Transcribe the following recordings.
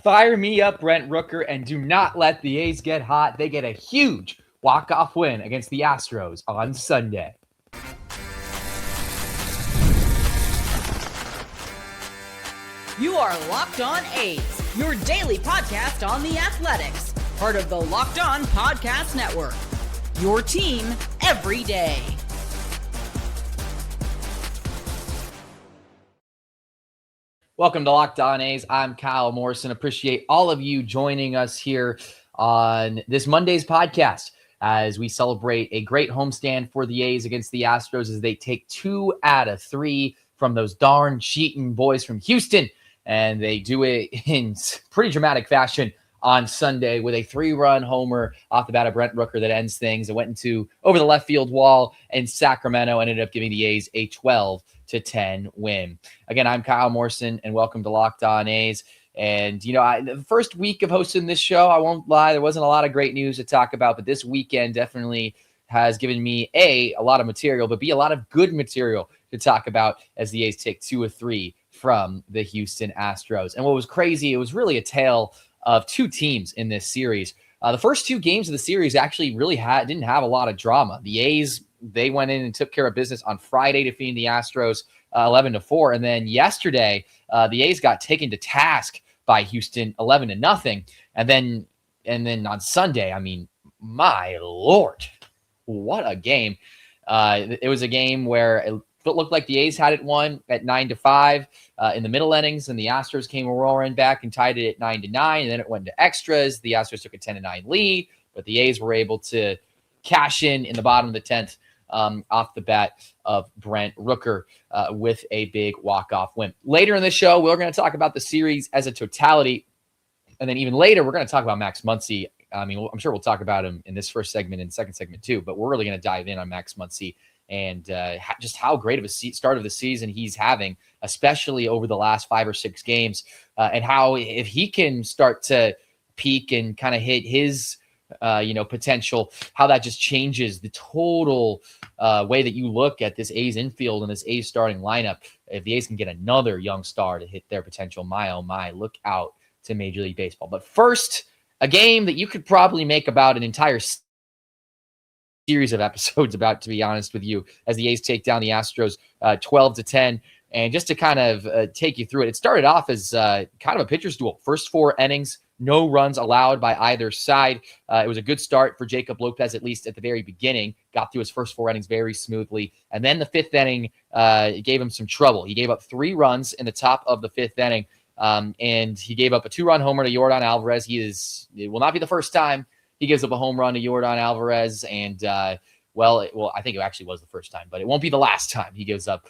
Fire me up, Brent Rooker, and do not let the A's get hot. They get a huge walk-off win against the Astros on Sunday. You are Locked On A's, your daily podcast on the Athletics, part of the Locked On Podcast Network. Your team every day. Welcome to Locked On A's. I'm Kyle Morrison. Appreciate all of you joining us here on this Monday's podcast as we celebrate a great homestand for the A's against the Astros as they take 2 out of 3 from those darn cheating boys from Houston. And they do it in pretty dramatic fashion on Sunday with a 3-run homer off the bat of Brent Rooker that ends things. It went into over the left field wall in Sacramento, ended up giving the A's a 12-10 win. Again, I'm Kyle Morrison, and welcome to Locked On A's. And, the first week of hosting this show, I won't lie, there wasn't a lot of great news to talk about, but this weekend definitely has given me, A, lot of material, but B, a lot of good material to talk about as the A's take 2 of 3 from the Houston Astros. And what was crazy, it was really a tale of 2 teams in this series. The first 2 games of the series actually really didn't have a lot of drama. The A's, they went in and took care of business on Friday, defeating the Astros 11-4. And then yesterday, the A's got taken to task by Houston 11-0. And then on Sunday, I mean, my Lord, what a game. It was a game where it looked like the A's had it won at 9-5 in the middle innings, and the Astros came roaring back and tied it at 9-9, and then it went to extras. The Astros took a 10-9 lead, but the A's were able to cash in the bottom of the 10th off the bat of Brent Rooker with a big walk-off win. Later in the show, we're going to talk about the series as a totality, and then even later, we're going to talk about Max Muncy. I mean, I'm sure we'll talk about him in this first segment and second segment too, but we're really going to dive in on Max Muncy and just how great of a start of the season he's having, especially over the last 5 or 6 games, and how if he can start to peak and kind of hit his potential, how that just changes the total way that you look at this A's infield and this A's starting lineup. If the A's can get another young star to hit their potential, my oh my, look out to Major League Baseball. But first, a game that you could probably make about an entire series of episodes about, to be honest with you, as the A's take down the Astros 12-10. And just to kind of take you through it, it started off as kind of a pitcher's duel. First 4 innings, no runs allowed by either side. It was a good start for Jacob Lopez, at least at the very beginning. Got through his first 4 innings very smoothly. And then the 5th inning gave him some trouble. He gave up 3 runs in the top of the 5th inning. And he gave up a 2-run homer to Yordan Alvarez. It will not be the first time he gives up a home run to Yordan Alvarez. And, I think it actually was the first time, but it won't be the last time he gives up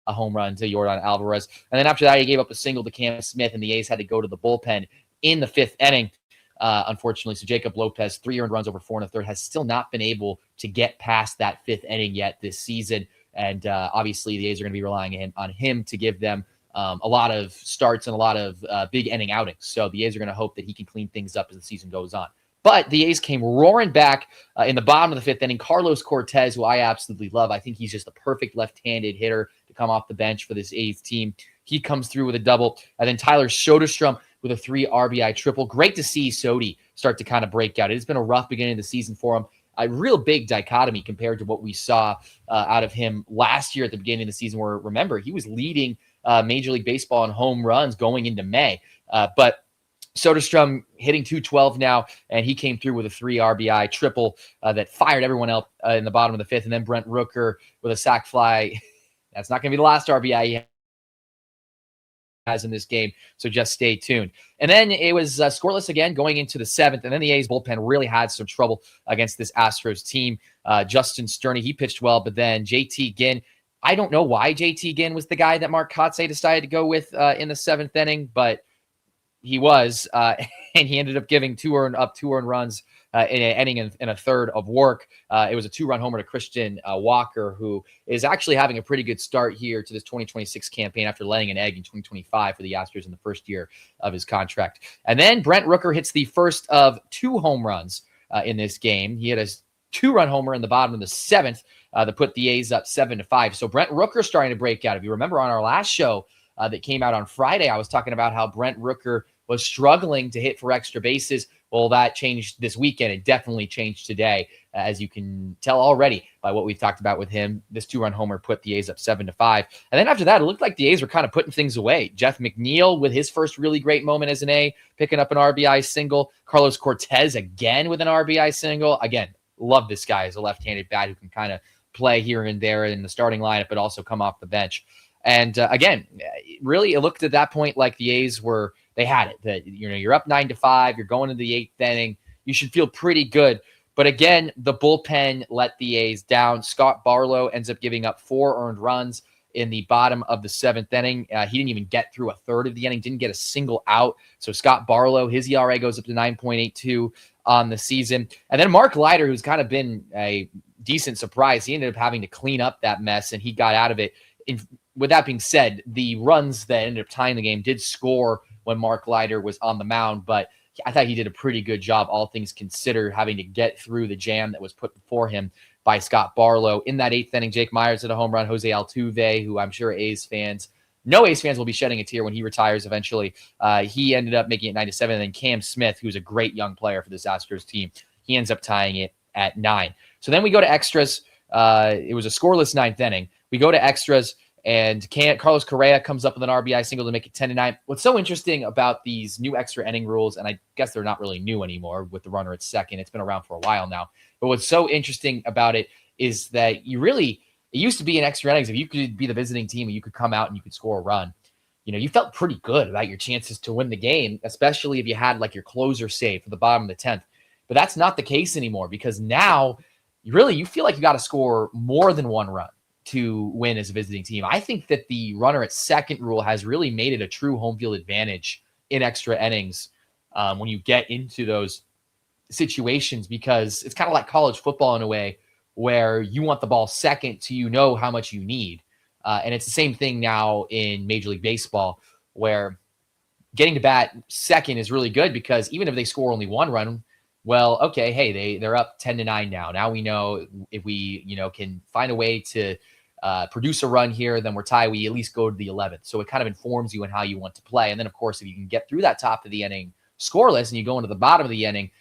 a home run to Yordan Alvarez. And then after that, he gave up a single to Cam Smith, and the A's had to go to the bullpen in the 5th inning, unfortunately. So Jacob Lopez, 3 earned runs over 4 1/3, has still not been able to get past that 5th inning yet this season. And obviously, the A's are going to be relying on him to give them a lot of starts and a lot of big inning outings. So the A's are going to hope that he can clean things up as the season goes on. But the A's came roaring back in the bottom of the 5th inning. Carlos Cortez, who I absolutely love. I think he's just the perfect left-handed hitter to come off the bench for this A's team. He comes through with a double. And then Tyler Soderstrom with a 3 RBI triple. Great to see Sody start to kind of break out. It's been a rough beginning of the season for him. A real big dichotomy compared to what we saw out of him last year at the beginning of the season, where, remember, he was leading Major League Baseball in home runs going into May. But Soderstrom hitting .212 now, and he came through with a 3 RBI triple that fired everyone else in the bottom of the 5th. And then Brent Rooker with a sac fly. That's not going to be the last RBI he has in this game, so just stay tuned. And then it was scoreless again going into the 7th, and then the A's bullpen really had some trouble against this Astros team. Justin Sterney, he pitched well, but then JT Ginn, I don't know why JT Ginn was the guy that Mark Kotsay decided to go with in the 7th inning, but he was, and he ended up giving 2 earned runs in an inning and a third of work. It was a 2-run homer to Christian Walker, who is actually having a pretty good start here to this 2026 campaign after laying an egg in 2025 for the Astros in the first year of his contract. And then Brent Rooker hits the first of 2 home runs in this game. He had a 2-run homer in the bottom of the 7th that put the A's up 7-5. So Brent Rooker starting to break out. If you remember on our last show, that came out on Friday, I was talking about how Brent Rooker was struggling to hit for extra bases. Well, that changed this weekend. It definitely changed today, as you can tell already by what we've talked about with him. This 2-run homer put the A's up 7-5. And then after that, it looked like the A's were kind of putting things away. Jeff McNeil with his first really great moment as an A, picking up an RBI single. Carlos Cortez again with an RBI single. Again, love this guy as a left-handed bat who can kind of play here and there in the starting lineup, but also come off the bench. And again, really, it looked at that point like the A's they had it. That you're up 9-5. You're going into the 8th inning. You should feel pretty good. But again, the bullpen let the A's down. Scott Barlow ends up giving up 4 earned runs in the bottom of the 7th inning. He didn't even get through a third of the inning. Didn't get a single out. So Scott Barlow, his ERA goes up to 9.82 on the season. And then Mark Leiter, who's kind of been a decent surprise, he ended up having to clean up that mess, and he got out of it. With that being said, the runs that ended up tying the game did score when Mark Leiter was on the mound, but I thought he did a pretty good job, all things considered, having to get through the jam that was put before him by Scott Barlow. In that 8th inning, Jake Myers hit a home run. Jose Altuve, who I'm sure A's fans will be shedding a tear when he retires eventually. He ended up making it 9-7. And then Cam Smith, who's a great young player for this Astros team, he ends up tying it at 9. So then we go to extras. It was a scoreless 9th inning. We go to extras. And Carlos Correa comes up with an RBI single to make it 10-9. What's so interesting about these new extra inning rules, and I guess they're not really new anymore with the runner at second. It's been around for a while now. But what's so interesting about it is that it used to be in extra innings, if you could be the visiting team and you could come out and you could score a run, you felt pretty good about your chances to win the game, especially if you had like your closer save for the bottom of the 10th. But that's not the case anymore, because now you feel like you got to score more than one run to win as a visiting team. I think that the runner at second rule has really made it a true home field advantage in extra innings when you get into those situations, because it's kind of like college football in a way where you want the ball second to how much you need. And it's the same thing now in Major League Baseball, where getting to bat second is really good, because even if they score only one run, well, okay, hey, they're up 10-9 now. Now we know if we, can find a way to produce a run here, then we're tied. We at least go to the 11th. So it kind of informs you on how you want to play. And then, of course, if you can get through that top of the inning scoreless and you go into the bottom of the inning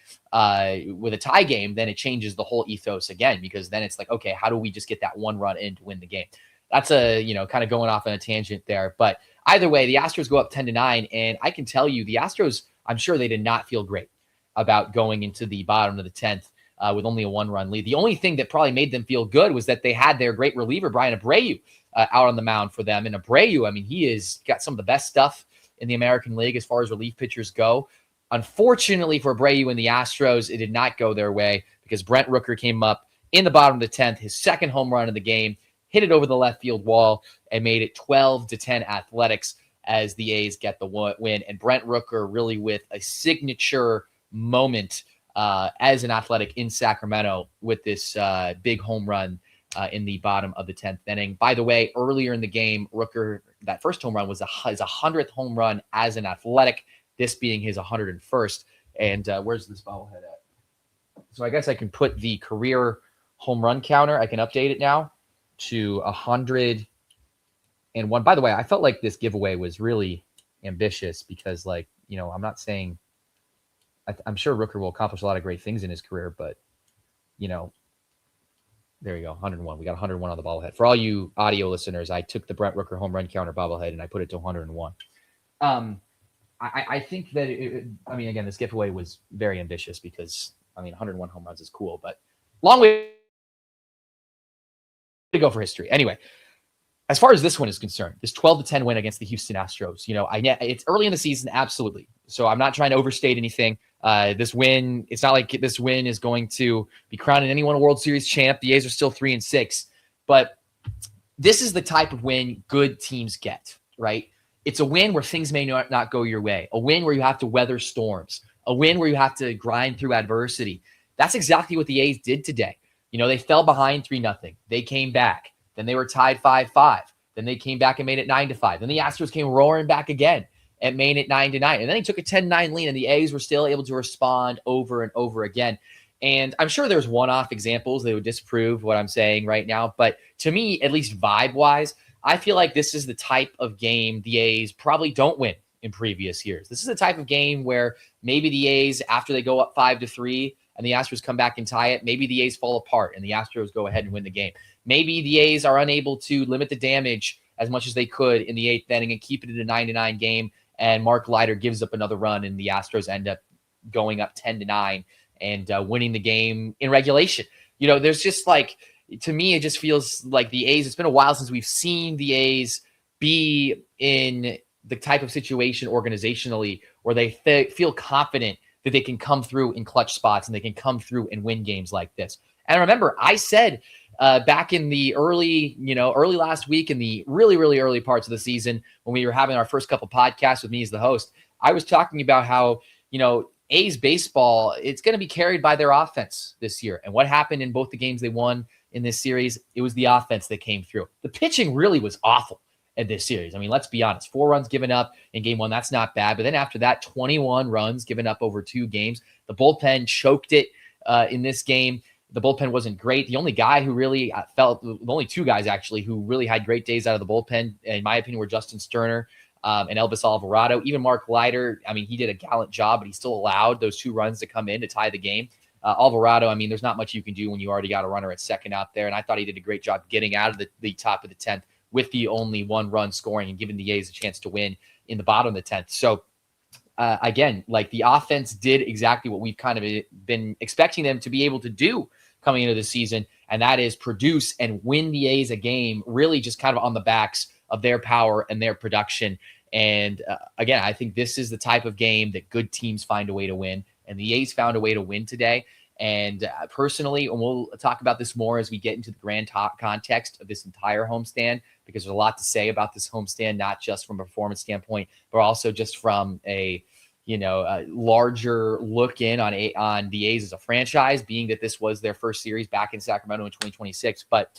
with a tie game, then it changes the whole ethos again, because then it's like, okay, how do we just get that one run in to win the game? That's kind of going off on a tangent there. But either way, the Astros go up 10-9. And I can tell you, the Astros, I'm sure they did not feel great about going into the bottom of the 10th with only a 1-run lead. The only thing that probably made them feel good was that they had their great reliever, Brian Abreu, out on the mound for them. And Abreu, he has got some of the best stuff in the American League as far as relief pitchers go. Unfortunately for Abreu and the Astros, it did not go their way, because Brent Rooker came up in the bottom of the 10th, his second home run of the game, hit it over the left field wall, and made it 12-10 Athletics as the A's get the win. And Brent Rooker really with a signature moment as an Athletic in Sacramento with this big home run in the bottom of the 10th inning. By the way, earlier in the game, Rooker, that first home run was his 100th home run as an Athletic, this being his 101st. And where's this bobblehead at? So I guess I can put the career home run counter. I can update it now to 101. By the way, I felt like this giveaway was really ambitious because, I'm not saying – I'm sure Rooker will accomplish a lot of great things in his career, but, there you go, 101. We got 101 on the bobblehead. For all you audio listeners, I took the Brent Rooker home run counter bobblehead and I put it to 101. I think that, again, this giveaway was very ambitious because, 101 home runs is cool, but long way to go for history. Anyway, as far as this one is concerned, this 12-10 win against the Houston Astros, it's early in the season, absolutely. So I'm not trying to overstate anything. This win, it's not like this win is going to be crowning anyone a World Series champ. The A's are still 3-6, but this is the type of win good teams get, right? It's a win where things may not go your way, a win where you have to weather storms, a win where you have to grind through adversity. That's exactly what the A's did today. They fell behind 3-0. They came back. Then they were tied 5-5. Then they came back and made it 9-5. Then the Astros came roaring back again and made it 9-9. And then they took a 10-9 lead, and the A's were still able to respond over and over again. And I'm sure there's one-off examples that would disprove what I'm saying right now. But to me, at least vibe-wise, I feel like this is the type of game the A's probably don't win in previous years. This is the type of game where maybe the A's, after they go up 5-3 and the Astros come back and tie it, maybe the A's fall apart and the Astros go ahead and win the game. Maybe the A's are unable to limit the damage as much as they could in the 8th inning and keep it at a 9-9 game, and Mark Leiter gives up another run and the Astros end up going up 10-9 and winning the game in regulation. There's just like, to me, it just feels like the A's, it's been a while since we've seen the A's be in the type of situation organizationally where they feel confident that they can come through in clutch spots and they can come through and win games like this. And remember, I said back in the early last week, in the really, really early parts of the season, when we were having our first couple podcasts with me as the host, I was talking about how, A's baseball, it's going to be carried by their offense this year. And what happened in both the games they won in this series, it was the offense that came through. The pitching really was awful in this series. I mean, let's be honest, 4 runs given up in game 1, that's not bad. But then after that, 21 runs given up over 2 games. The bullpen choked it in this game. The bullpen wasn't great. The only guy who really the only 2 guys actually who really had great days out of the bullpen, in my opinion, were Justin Sterner and Elvis Alvarado. Even Mark Leiter, I mean, he did a gallant job, but he still allowed those 2 runs to come in to tie the game. Alvarado, I mean, there's not much you can do when you already got a runner at second out there. And I thought he did a great job getting out of the top of the 10th with the only 1 run scoring and giving the A's a chance to win in the bottom of the 10th. So again, like, the offense did exactly what we've kind of been expecting them to be able to do coming into the season, and that is produce and win the A's a game, really just kind of on the backs of their power and their production. And again, I think this is the type of game that good teams find a way to win, and the A's found a way to win today. And personally, and we'll talk about this more as we get into the grand context of this entire homestand, because there's a lot to say about this homestand, not just from a performance standpoint, but also just from a larger look in on the A's as a franchise, being that this was their first series back in Sacramento in 2026. But,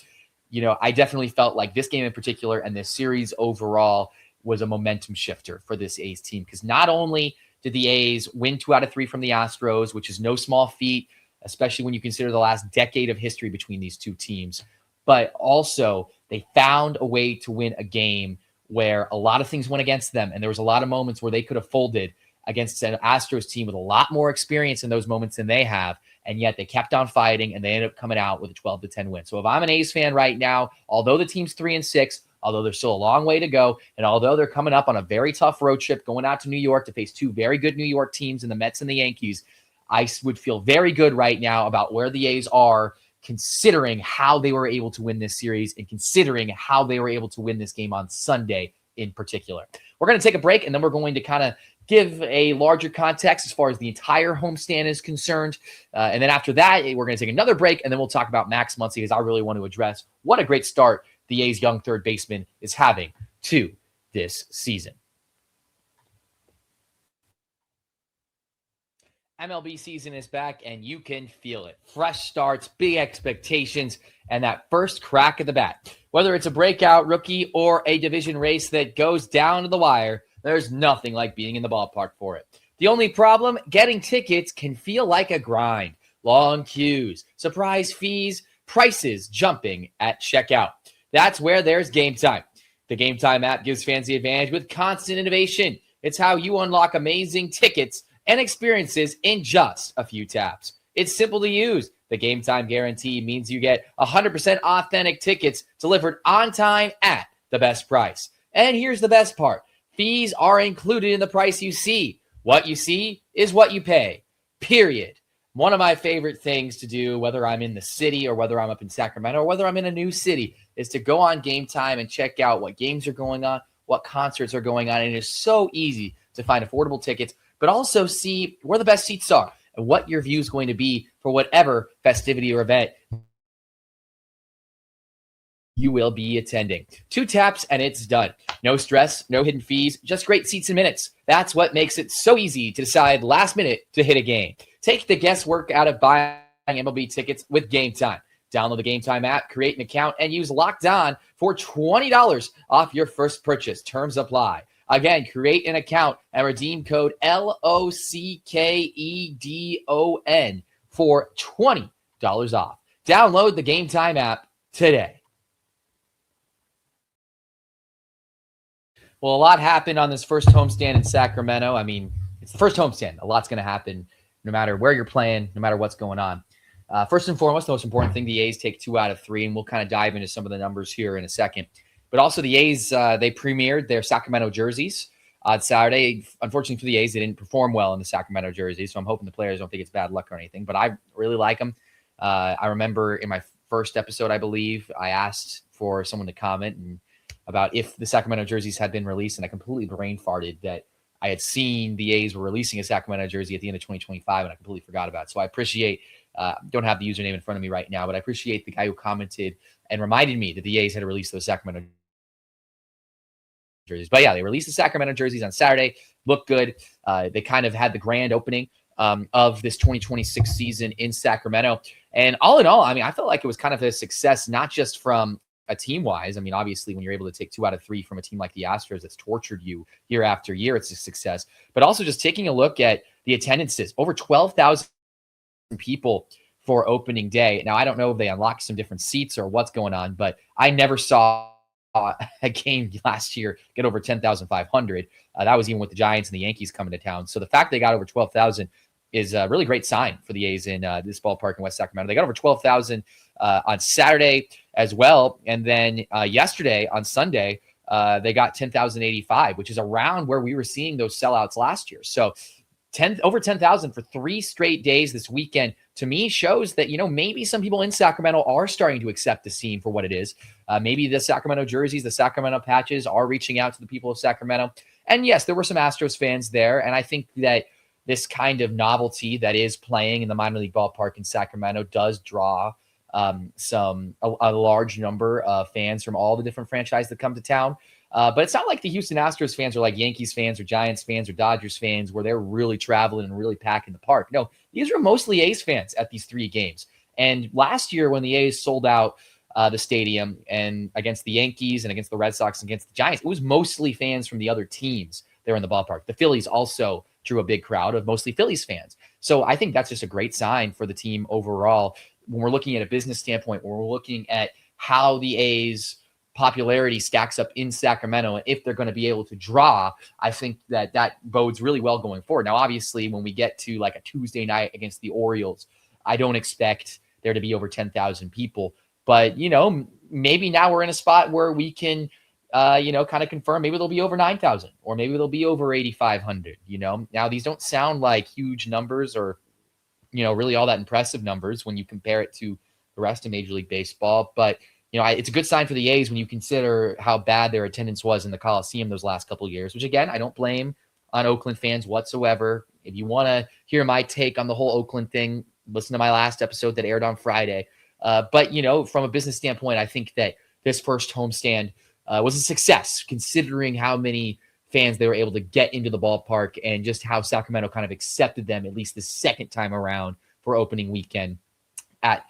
I definitely felt like this game in particular and this series overall was a momentum shifter for this A's team, because not only did the A's win 2 out of 3 from the Astros, which is no small feat, especially when you consider the last decade of history between these 2 teams, but also they found a way to win a game where a lot of things went against them. And there was a lot of moments where they could have folded against an Astros team with a lot more experience in those moments than they have. And yet they kept on fighting and they ended up coming out with a 12-10 win. So if I'm an A's fan right now, although the team's 3-6, although there's still a long way to go, and although they're coming up on a very tough road trip going out to New York to face 2 very good New York teams in the Mets and the Yankees, I would feel very good right now about where the A's are, considering how they were able to win this series and considering how they were able to win this game on Sunday in particular. We're going to take a break, and then we're going to kind of give a larger context as far as the entire homestand is concerned. And then after that, we're going to take another break, and then we'll talk about Max Muncy, because I really want to address what a great start the A's young third baseman is having to this season. MLB season is back, and you can feel it. Fresh starts, big expectations, and that first crack of the bat. Whether it's a breakout rookie or a division race that goes down to the wire, there's nothing like being in the ballpark for it. The only problem, getting tickets can feel like a grind. Long queues, surprise fees, prices jumping at checkout. That's where there's Game Time. The Game Time app gives fans the advantage with constant innovation. It's how you unlock amazing tickets and experiences in just a few taps. It's simple to use. The Game Time guarantee means you get 100% authentic tickets delivered on time at the best price. And here's the best part. Fees are included in the price you see. What you see is what you pay, period. One of my favorite things to do, whether I'm in the city or whether I'm up in Sacramento or whether I'm in a new city, is to go on Game Time and check out what games are going on, what concerts are going on. And it is so easy to find affordable tickets, but also see where the best seats are and what your view is going to be for whatever festivity or event you will be attending. 2 taps and it's done. No stress, no hidden fees, just great seats and minutes. That's what makes it so easy to decide last minute to hit a game. Take the guesswork out of buying MLB tickets with Game Time. Download the Game Time app, create an account, and use Locked On for $20 off your first purchase. Terms apply. Again, create an account and redeem code LOCKEDON for $20 off. Download the Game Time app today. Well, a lot happened on this first homestand in Sacramento. I mean, it's the first homestand. A lot's going to happen no matter where you're playing, no matter what's going on. First and foremost, the most important thing, the A's take 2 out of 3, and we'll kind of dive into some of the numbers here in a second. But also the A's, they premiered their Sacramento jerseys on Saturday. Unfortunately for the A's, they didn't perform well in the Sacramento jerseys, so I'm hoping the players don't think it's bad luck or anything. But I really like them. I remember in my first episode, I believe, I asked for someone to comment and about if the Sacramento jerseys had been released, and I completely brain farted that I had seen the A's were releasing a Sacramento jersey at the end of 2025, and I completely forgot about it. So I appreciate, don't have the username in front of me right now, but I appreciate the guy who commented and reminded me that the A's had released those Sacramento jerseys. But yeah, they released the Sacramento jerseys on Saturday. Looked good. They kind of had the grand opening of this 2026 season in Sacramento. And all in all, I mean, I felt like it was kind of a success, not just from a team-wise. I mean, obviously, when you're able to take 2 out of 3 from a team like the Astros that's tortured you year after year, it's a success. But also just taking a look at the attendances, over 12,000 people for opening day. Now, I don't know if they unlocked some different seats or what's going on, but I never saw a game last year get over 10,500. That was even with the Giants and the Yankees coming to town. So the fact they got over 12,000 is a really great sign for the A's in this ballpark in West Sacramento. They got over 12,000 on Saturday as well. And then yesterday on Sunday, they got 10,085, which is around where we were seeing those sellouts last year. So over 10,000 for 3 straight days this weekend, to me, shows that, you know, maybe some people in Sacramento are starting to accept the scene for what it is. Maybe the Sacramento jerseys, the Sacramento patches are reaching out to the people of Sacramento. And yes, there were some Astros fans there. And I think that this kind of novelty that is playing in the minor league ballpark in Sacramento does draw a large number of fans from all the different franchises that come to town. But it's not like the Houston Astros fans are like Yankees fans or Giants fans or Dodgers fans where they're really traveling and really packing the park. No, these are mostly A's fans at these 3 games. And last year when the A's sold out the stadium and against the Yankees and against the Red Sox and against the Giants, it was mostly fans from the other teams there in the ballpark. The Phillies also drew a big crowd of mostly Phillies fans. So I think that's just a great sign for the team overall. When we're looking at a business standpoint, when we're looking at how the A's popularity stacks up in Sacramento, and if they're going to be able to draw, I think that that bodes really well going forward. Now, obviously, when we get to like a Tuesday night against the Orioles, I don't expect there to be over 10,000 people. But, you know, maybe now we're in a spot where we can kind of confirm maybe they'll be over 9,000 or maybe they'll be over 8,500, Now, these don't sound like huge numbers or, really all that impressive numbers when you compare it to the rest of Major League Baseball. But, it's a good sign for the A's when you consider how bad their attendance was in the Coliseum those last couple of years, which, again, I don't blame on Oakland fans whatsoever. If you want to hear my take on the whole Oakland thing, listen to my last episode that aired on Friday. But, from a business standpoint, I think that this first homestand was a success, considering how many fans they were able to get into the ballpark and just how Sacramento kind of accepted them, at least the second time around for opening weekend at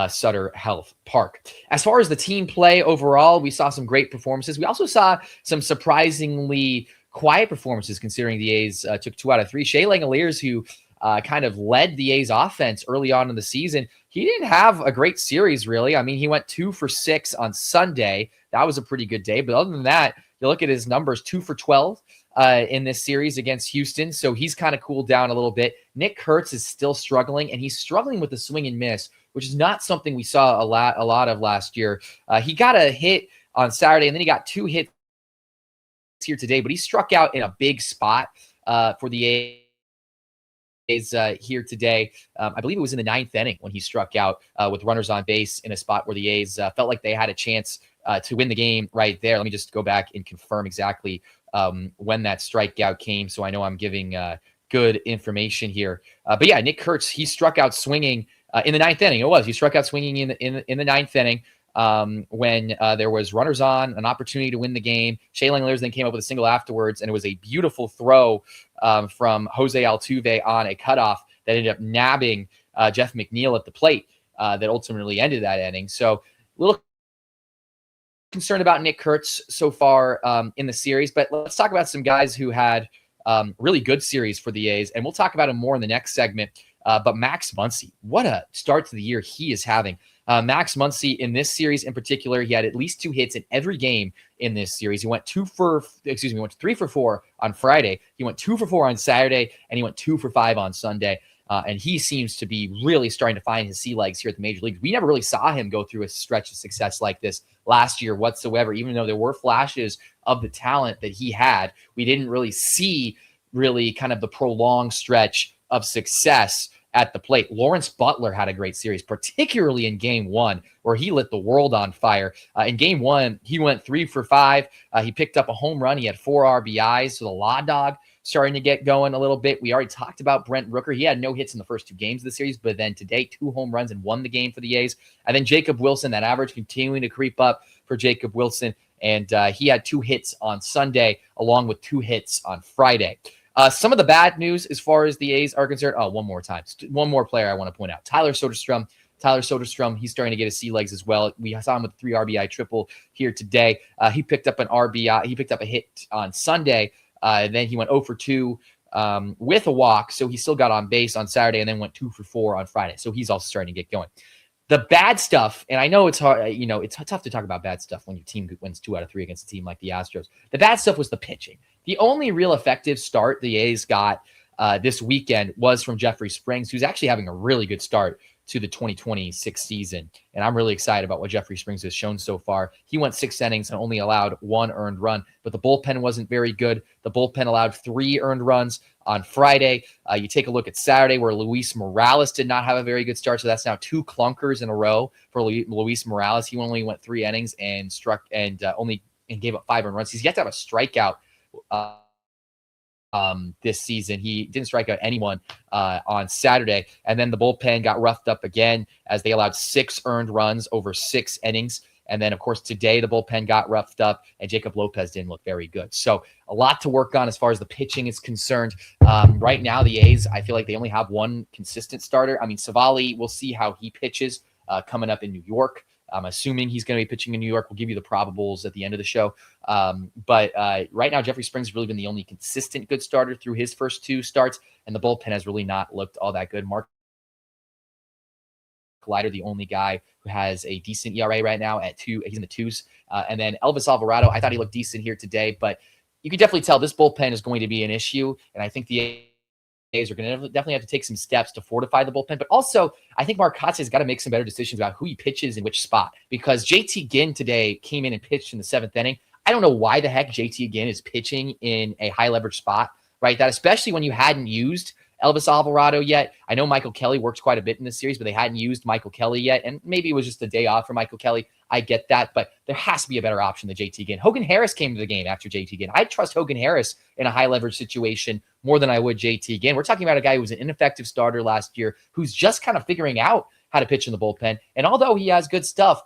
Sutter Health Park. As far as the team play overall, we saw some great performances. We also saw some surprisingly quiet performances, considering the A's took 2 out of 3. Shae Langeliers, who kind of led the A's offense early on in the season, he didn't have a great series, really. I mean, he went 2 for 6 on Sunday. That was a pretty good day. But other than that, you look at his numbers, 2 for 12 in this series against Houston. So he's kind of cooled down a little bit. Nick Kurtz is still struggling, and he's struggling with the swing and miss, which is not something we saw a lot of last year. He got a hit on Saturday, and then he got 2 hits here today, but he struck out in a big spot for the A's here today. I believe it was in the 9th inning when he struck out with runners on base in a spot where the A's felt like they had a chance to win the game right there. Let me just go back and confirm exactly when that strikeout came, so I know I'm giving good information here. But yeah, Nick Kurtz, he struck out swinging in the 9th inning. He struck out swinging in the 9th inning when there was runners on, an opportunity to win the game. Shae Langeliers then came up with a single afterwards, and it was a beautiful throw from Jose Altuve on a cutoff that ended up nabbing Jeff McNeil at the plate that ultimately ended that inning. So a little concerned about Nick Kurtz so far in the series, but let's talk about some guys who had really good series for the A's, and we'll talk about them more in the next segment. But Max Muncy, what a start to the year he is having. Max Muncy in this series in particular, he had at least 2 hits in every game in this series. He went 3 for 4 on Friday. He went 2 for 4 on Saturday, and he went 2 for 5 on Sunday. And he seems to be really starting to find his sea legs here at the major leagues. We never really saw him go through a stretch of success like this last year whatsoever, even though there were flashes of the talent that he had. We didn't really see kind of the prolonged stretch of success at the plate. Lawrence Butler had a great series, particularly in game 1, where he lit the world on fire. In game 1, he went 3 for 5. He picked up a home run. He had 4 RBIs. So the Law Dog starting to get going a little bit. We already talked about Brent Rooker. He had no hits in the first 2 games of the series, but then today, 2 home runs and won the game for the A's. And then Jacob Wilson, that average continuing to creep up for Jacob Wilson. And he had 2 hits on Sunday, along with 2 hits on Friday. Some of the bad news as far as the A's are concerned. One more player I want to point out. Tyler Soderstrom, he's starting to get his sea legs as well. We saw him with a 3 RBI triple here today. He picked up an RBI. He picked up a hit on Sunday. Then he went 0 for 2 with a walk. So he still got on base on Saturday and then went 2 for 4 on Friday. So he's also starting to get going. The bad stuff, and I know it's hard, it's tough to talk about bad stuff when your team wins 2 out of 3 against a team like the Astros. The bad stuff was the pitching. The only real effective start the A's got this weekend was from Jeffrey Springs, who's actually having a really good start to the 2026 season. And I'm really excited about what Jeffrey Springs has shown so far. He went 6 innings and only allowed 1 earned run, but the bullpen wasn't very good. The bullpen allowed 3 earned runs on Friday. You take a look at Saturday, where Luis Morales did not have a very good start. So that's now 2 clunkers in a row for Luis Morales. He only went 3 innings and gave up 5 earned runs. He's yet to have a strikeout this season. He didn't strike out anyone on Saturday. And then the bullpen got roughed up again as they allowed 6 earned runs over 6 innings. And then, of course, today the bullpen got roughed up and Jacob Lopez didn't look very good. So a lot to work on as far as the pitching is concerned. Right now, the A's, I feel like they only have 1 consistent starter. I mean, Savali, we'll see how he pitches coming up in New York. I'm assuming he's going to be pitching in New York. We'll give you the probables at the end of the show. But right now, Jeffrey Springs has really been the only consistent good starter through his first 2 starts, and the bullpen has really not looked all that good. Mark Collider, the only guy who has a decent ERA right now at 2. He's in the 2s. And then Elvis Alvarado, I thought he looked decent here today, but you can definitely tell this bullpen is going to be an issue, and I think the A's are going to definitely have to take some steps to fortify the bullpen. But also, I think Mark Kotsay has got to make some better decisions about who he pitches in which spot, because JT Ginn today came in and pitched in the 7th inning. I don't know why the heck JT Ginn is pitching in a high leverage spot, right? That especially when you hadn't used Elvis Alvarado yet. I know Michael Kelly worked quite a bit in this series, but they hadn't used Michael Kelly yet. And maybe it was just a day off for Michael Kelly. I get that, but there has to be a better option than JT Ginn. Hogan Harris came to the game after JT Ginn. I trust Hogan Harris in a high leverage situation more than I would JT Ginn. We're talking about a guy who was an ineffective starter last year, who's just kind of figuring out how to pitch in the bullpen. And although he has good stuff,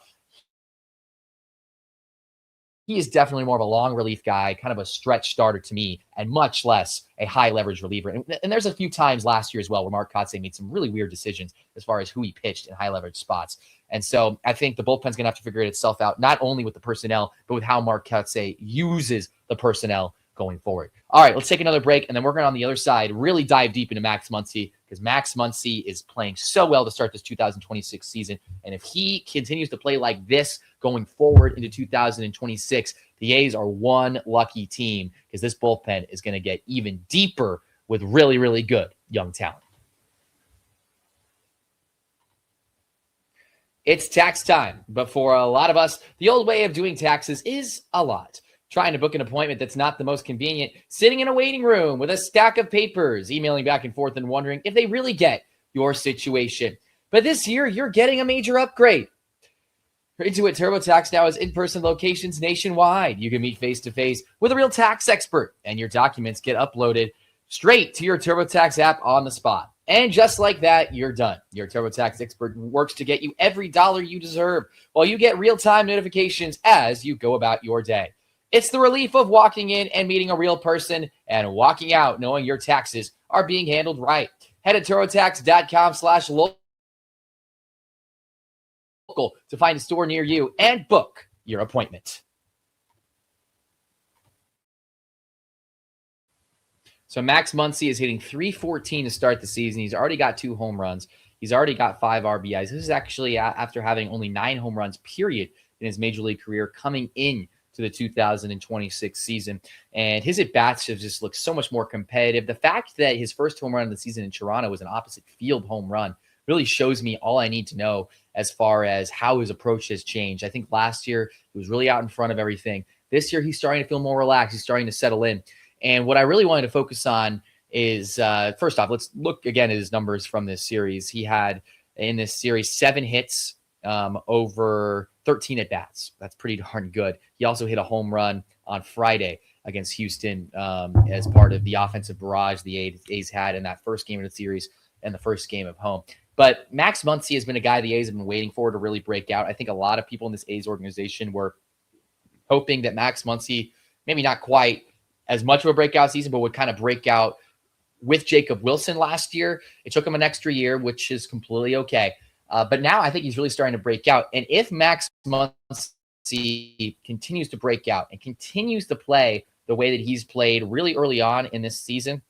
he is definitely more of a long relief guy, kind of a stretch starter to me, and much less a high leverage reliever. And there's a few times last year as well where Mark Kotsay made some really weird decisions as far as who he pitched in high leverage spots. And so I think the bullpen's going to have to figure itself out, not only with the personnel, but with how Mark Kotsay uses the personnel going forward. All right, let's take another break, and then we're going to, on the other side, really dive deep into Max Muncy, because Max Muncy is playing so well to start this 2026 season. And if he continues to play like this going forward into 2026, the A's are one lucky team, because this bullpen is going to get even deeper with really, really good young talent. It's tax time, but for a lot of us, the old way of doing taxes is a lot. Trying to book an appointment that's not the most convenient, sitting in a waiting room with a stack of papers, emailing back and forth and wondering if they really get your situation. But this year, you're getting a major upgrade. Intuit TurboTax now has in-person locations nationwide. You can meet face-to-face with a real tax expert, and your documents get uploaded straight to your TurboTax app on the spot. And just like that, you're done. Your TurboTax expert works to get you every dollar you deserve, while you get real-time notifications as you go about your day. It's the relief of walking in and meeting a real person, and walking out knowing your taxes are being handled right. Head to TurboTax.com/local to find a store near you and book your appointment. So Max Muncy is hitting .314 to start the season. He's already got 2 home runs. He's already got 5 RBIs. This is actually after having only 9 home runs, period, in his major league career coming in to the 2026 season. And his at-bats have just looked so much more competitive. The fact that his first home run of the season in Toronto was an opposite field home run really shows me all I need to know as far as how his approach has changed. I think last year he was really out in front of everything. This year he's starting to feel more relaxed. He's starting to settle in. And what I really wanted to focus on is, first off, let's look again at his numbers from this series. He had in this series 7 hits, over 13 at-bats. That's pretty darn good. He also hit a home run on Friday against Houston as part of the offensive barrage the A's had in that first game of the series and the first game of home. But Max Muncy has been a guy the A's have been waiting for to really break out. I think a lot of people in this A's organization were hoping that Max Muncy, maybe not quite as much of a breakout season, but would kind of break out with Jacob Wilson last year. It took him an extra year, which is completely okay. But now I think he's really starting to break out. And if Max Muncy continues to break out and continues to play the way that he's played really early on in this season,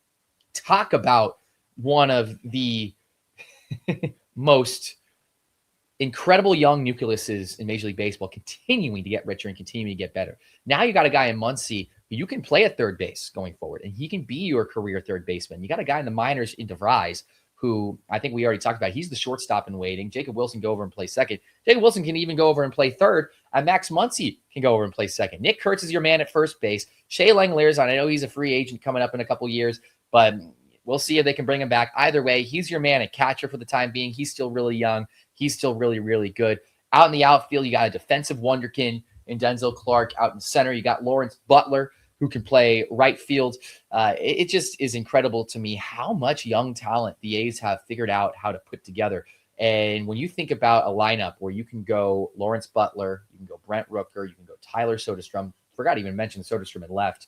talk about one of the most incredible young nucleuses in Major League Baseball continuing to get richer and continuing to get better. Now you got a guy in Muncy who you can play at third base going forward, and he can be your career third baseman. You got a guy in the minors in DeVries who I think we already talked about. He's the shortstop in waiting. Jacob Wilson go over and play second. Jacob Wilson can even go over and play third. And Max Muncy can go over and play second. Nick Kurtz is your man at first base. Shae Langeliers, I know he's a free agent coming up in a couple years, but we'll see if they can bring him back. Either way, he's your man at catcher for the time being. He's still really young. He's still really, really good. Out in the outfield, you got a defensive wonderkin in Denzel Clark. Out in center, you got Lawrence Butler, who can play right field. It just is incredible to me how much young talent the A's have figured out how to put together. And when you think about a lineup where you can go Lawrence Butler, you can go Brent Rooker, you can go Tyler Soderstrom, forgot to even mention Soderstrom at left,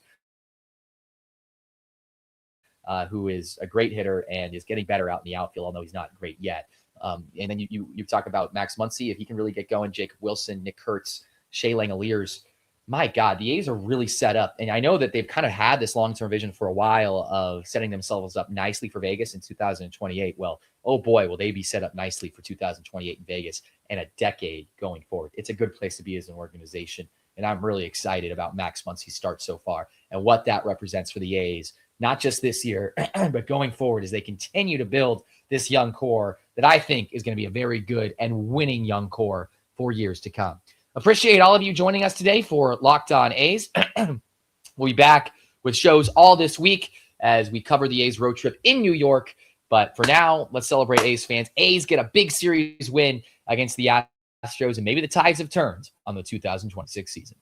who is a great hitter and is getting better out in the outfield, although he's not great yet. And then you talk about Max Muncy, if he can really get going, Jacob Wilson, Nick Kurtz, Shae Langeliers. My God, the A's are really set up. And I know that they've kind of had this long-term vision for a while of setting themselves up nicely for Vegas in 2028. Well, oh boy, will they be set up nicely for 2028 in Vegas and a decade going forward. It's a good place to be as an organization. And I'm really excited about Max Muncy's start so far and what that represents for the A's, not just this year, but going forward as they continue to build this young core that I think is going to be a very good and winning young core for years to come. Appreciate all of you joining us today for Locked On A's. We'll be back with shows all this week as we cover the A's road trip in New York. But for now, let's celebrate A's fans. A's get a big series win against the Astros, and maybe the tides have turned on the 2026 season.